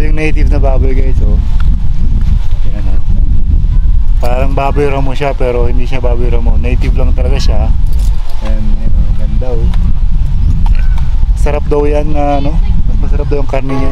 yung native na baboy guys, oh. Yan, oh. Parang baboy ramo siya pero hindi siya baboy ramo. Native lang talaga siya. And yun, oh, ganda oh. Sarap daw yan, ano? Mas masarap daw yung karne niya.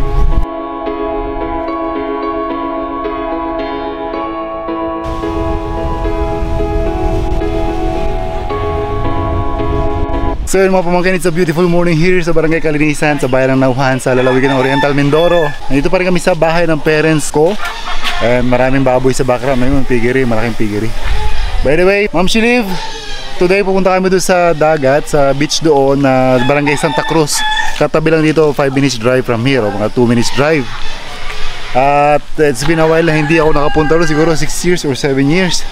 So yun mga pamangkin, it's a beautiful morning here sa Barangay Kalinisan, sa bayan ng Nauhan, sa lalawigan ng Oriental Mindoro. Nandito pa rin kami sa bahay ng parents ko. And maraming baboy sa background. Ayun, piggery, malaking piggery. By the way, Ma'am Shiliv, today pupunta kami doon sa dagat, sa beach doon na Barangay Santa Cruz. Katabi lang dito, 5 minutes drive from here, o mga 2 minutes drive. At it's been a while na hindi ako nakapunta doon, siguro 6 years or 7 years.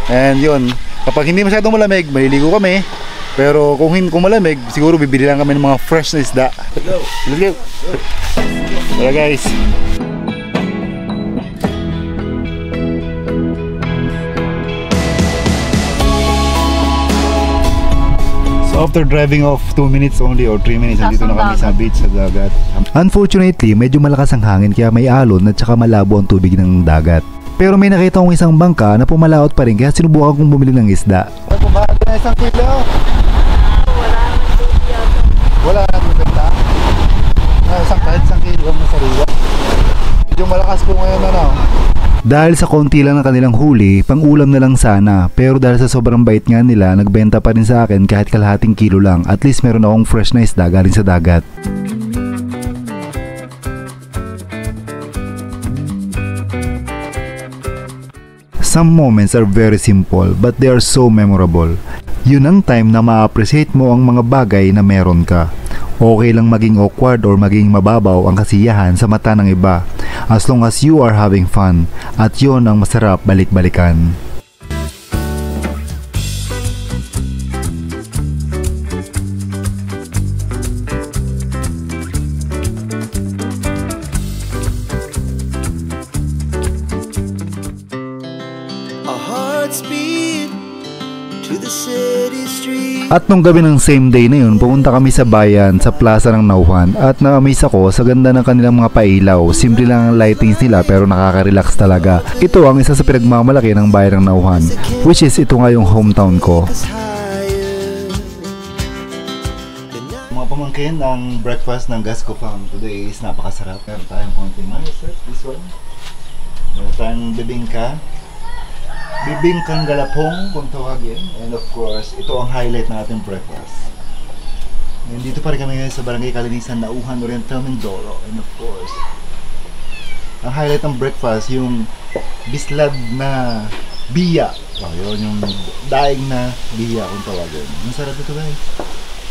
And yun, kapag hindi masyadong malamig, maliligo kami. Pero kung malamig, siguro bibili lang kami ng mga fresh na isda. Let's go! Tara guys! So after driving off 2 minutes only or 3 minutes, nandito na kami sa beach sa dagat. Unfortunately, medyo malakas ang hangin kaya may alon at saka malabo ang tubig ng dagat. Pero may nakita kong isang bangka na pumalaot pa rin kaya sinubukan kong bumili ng isda. Pumahagi na isang kilo! Wala na bibenta. Kahit isang kilo ang nasariwa. Yung malakas po ngayon na lang. Dahil sa konti lang ng kanilang huli, pang ulam na lang sana. Pero dahil sa sobrang bait nga nila, nagbenta pa rin sa akin kahit kalahating kilo lang. At least meron akong fresh na isda galing sa dagat. Some moments are very simple but they are so memorable. Yun ang time na ma-appreciate mo ang mga bagay na meron ka. Okay lang maging awkward or maging mababaw ang kasiyahan sa mata ng iba as long as you are having fun, at yun ang masarap balik-balikan. At nung gabi ng same day na yun, pumunta kami sa bayan, sa plaza ng Nauhan, at na-amaze ako sa ganda ng kanilang mga pailaw. Simple lang ang lightings nila pero nakaka-relax talaga. Ito ang isa sa pinagmamalaki ng bayan ng Nauhan, which is ito nga yung hometown ko. Mga pamangkin, ang breakfast ng Gasco Farm today is napakasarap. Meron tayong konting mais, this one. Meron tayong bibingkang galapong kung tawagin, and of course ito ang highlight ng ating breakfast. And dito pa rin kami ngayon sa Barangay Kalinisan, Nauhan, Oriental Mindoro, and of course ang highlight ng breakfast yung bislad na biya. Yun yung daing na biya kung tawagin. Ang sarap ito guys.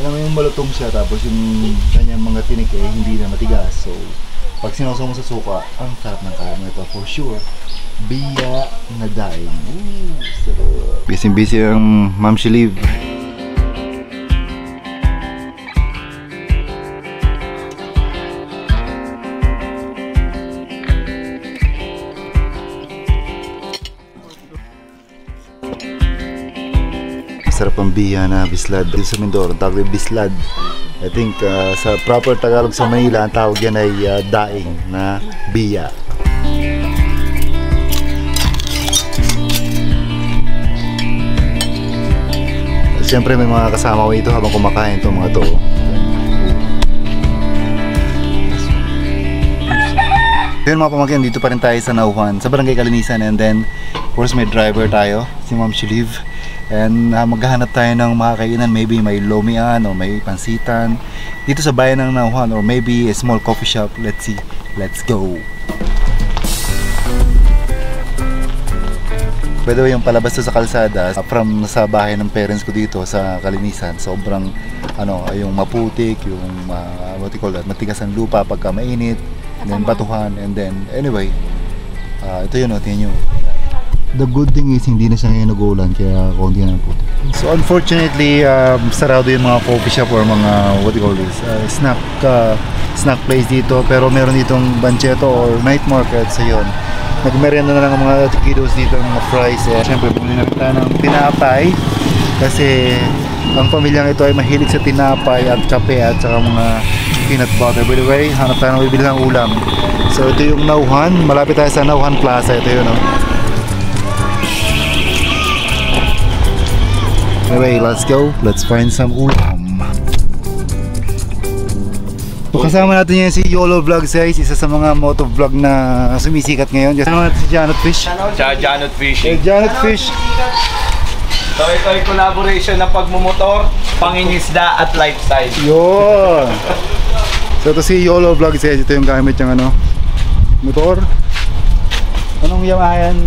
Alam mo yung malutong siya, tapos yung kanyang mga tinik hindi na matigas, so pag sinawsaw mo sa suka, ang sarap ng karne ito for sure. Biya na daing. Sarap. Busy-busy ang Ma'am Shiliv. Sarap ang biya na bislad. Dito sa Mindoro, tawag yung bislad. I think sa proper Tagalog sa Manila, ang tawag yan ay daing na biya. Siyempre may mga kasama ko ito habang kumakain itong mga to. Yun mga pamangkin, dito pa rin tayo sa Nauhan, sa Barangay Kalinisan, and then of course may driver tayo, si Ma'am Shiliv. And maghahanap tayo ng mga kainan, maybe may lomian o may pansitan dito sa bayan ng Nauhan, or maybe a small coffee shop. Let's see, let's go. By the way, yung palabas to sa kalsada from sa bahay ng parents ko dito sa Kalinisan, sobrang yung maputik, yung what you call that, matigas ang lupa pagka mainit, and then batuhan, and then anyway, ito yun, tingnan nyo. The good thing is hindi na siya ngayon nag-uulan kaya konti na putik. So unfortunately, sarado yung mga coffee shop or mga what you call this, snack place dito, pero meron ditong banchetto or night market, sa yun nagmerienda na lang ang mga kiddos dito, ng mga fries. Siyempre bumili na tayo ng tinapay kasi ang pamilyang ito ay mahilig sa tinapay at kape at saka mga peanut butter. By the way, hanap tayo ng bibili ng ulam. So ito yung Nauhan, malapit tayo sa Nauhan Plaza. Ito yun, no? Anyway, let's go. Let's find some ulam. So, kasama natin yan si YOLO Vlogs, guys. Isa sa mga motovlog na sumisikat ngayon. Kasama natin si Janot Fish. Janot Fishing. Janot Fish. So ito ay collaboration ng pagmumotor, pangingisda at lifestyle. Yun. So ito si YOLO Vlogs, guys. Ito yung gamit yung ano, motor. Anong Yamaha yan,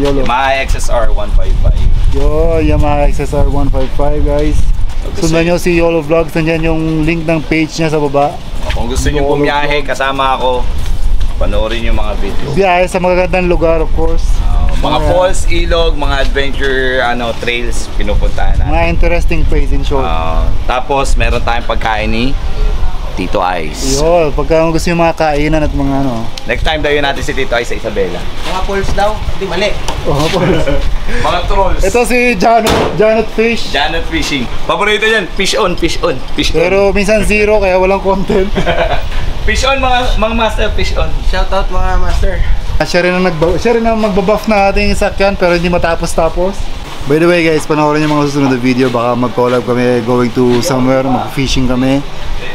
YOLO? Yamaha XSR 155. Yo, Yamaha XSR 155, guys. Sundan nyo si YOLO Vlogs. Nandiyan yung link ng page niya sa baba. Kung gusto niyo bumiyahe kasama ako, panoorin yung mga video. Biyahe sa magagandang lugar, of course. Mga falls, ilog, mga adventure trails pinupuntahan natin. Mga interesting place in short. Tapos meron tayong pagkain ni Tito Ice. Yo, pagka gusto yung mga kainan at mga ano. Next time daw yun natin si Tito Ice sa Isabela. Mga pools daw, hindi mali. Oh, Mga trolls. ito si Janot Fish. Janot Fishing. Paborito yan, fish on, fish on, fish on. Pero minsan zero kaya walang content. Fish on mga master, fish on. Shoutout mga master. Siya rin ang magbabuff na ating sakyan pero hindi matapos-tapos. By the way guys, panoorin yung mga susunod na video. Baka mag-collab kami going to somewhere, mag-fishing kami.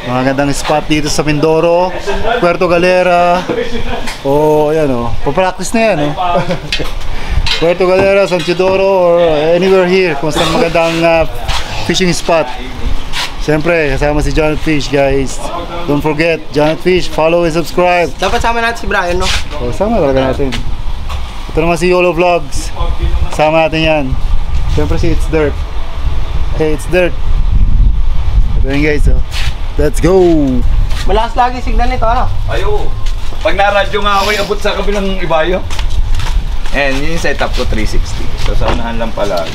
Mga gandang spot dito sa Mindoro, Puerto Galera. Ayan o, papractice na yan Puerto Galera, San Teodoro, or anywhere here kung saan magandang fishing spot. Siyempre, kasama si Janot Fish, guys. Don't forget, Janot Fish, follow and subscribe. Dapat sama natin si Brian, no? Sama talaga natin. Ito naman si YOLO Vlogs. Sama natin yan. Siyempre si It's Dirt. Hey, It's Dirt. Ito yun guys, let's go! Malakas lagi signal nito, ano? Ayo. Pag na-radyo nga ako, abot sa kabilang ibayo. And yun yung setup ko 360. So sa unahan lang palagi.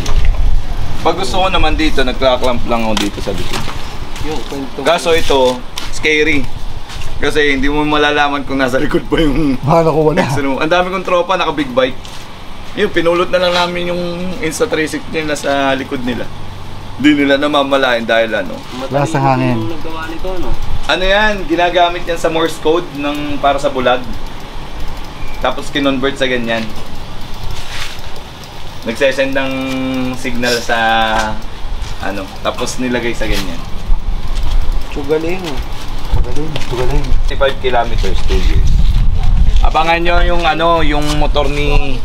Pag gusto ko naman dito, nagka-clamp lang ako dito sa likod. Kaso ito, scary. Kasi hindi mo malalaman kung nasa likod pa yung... Baka ko wala. Ang dami kong tropa, naka big bike. Yun, pinulot na lang namin yung Insta360 nila sa likod nila. Hindi nila namamalayan dahil Wala sa hangin. Ano yan, ginagamit yan sa Morse code para sa bulag. Tapos kinonvert sa ganyan. Nagsesend ng signal sa tapos nilagay sa ganyan. Tugaling. 5 kilometers, 2 years. Abangan nyo yung motor ni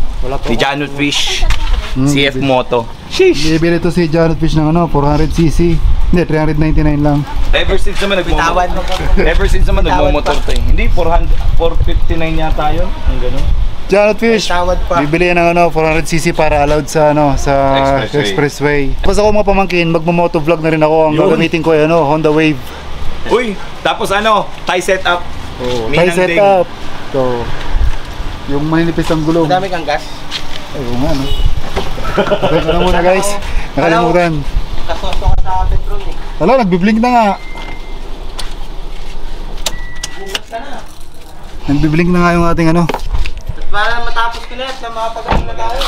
Janot Fish. CF Moto. Sheesh! Bibili ito si Janot Fish ng 400cc. Hindi, 399 lang. Ever since naman nagmumotor to Hindi, 459 yata yun. Ang gano'n. Janot Fish, bibili yan ng 400cc para allowed sa expressway. Tapos ako mga pamangkin, magmo-motovlog na rin ako. Ang gagamitin ko ay Honda Wave. Uy, tapos Thai setup. Thai setup. So, yung maninipis ang gulong. Madami kang gas. Ayun nga, no? Teka na muna guys, nakalimutan. Kasosto ka sa petrol Hala, nagbiblink na nga. Nagbiblink na nga yung ating Para matapos ko na yan, sa mga pag-ano na tayo.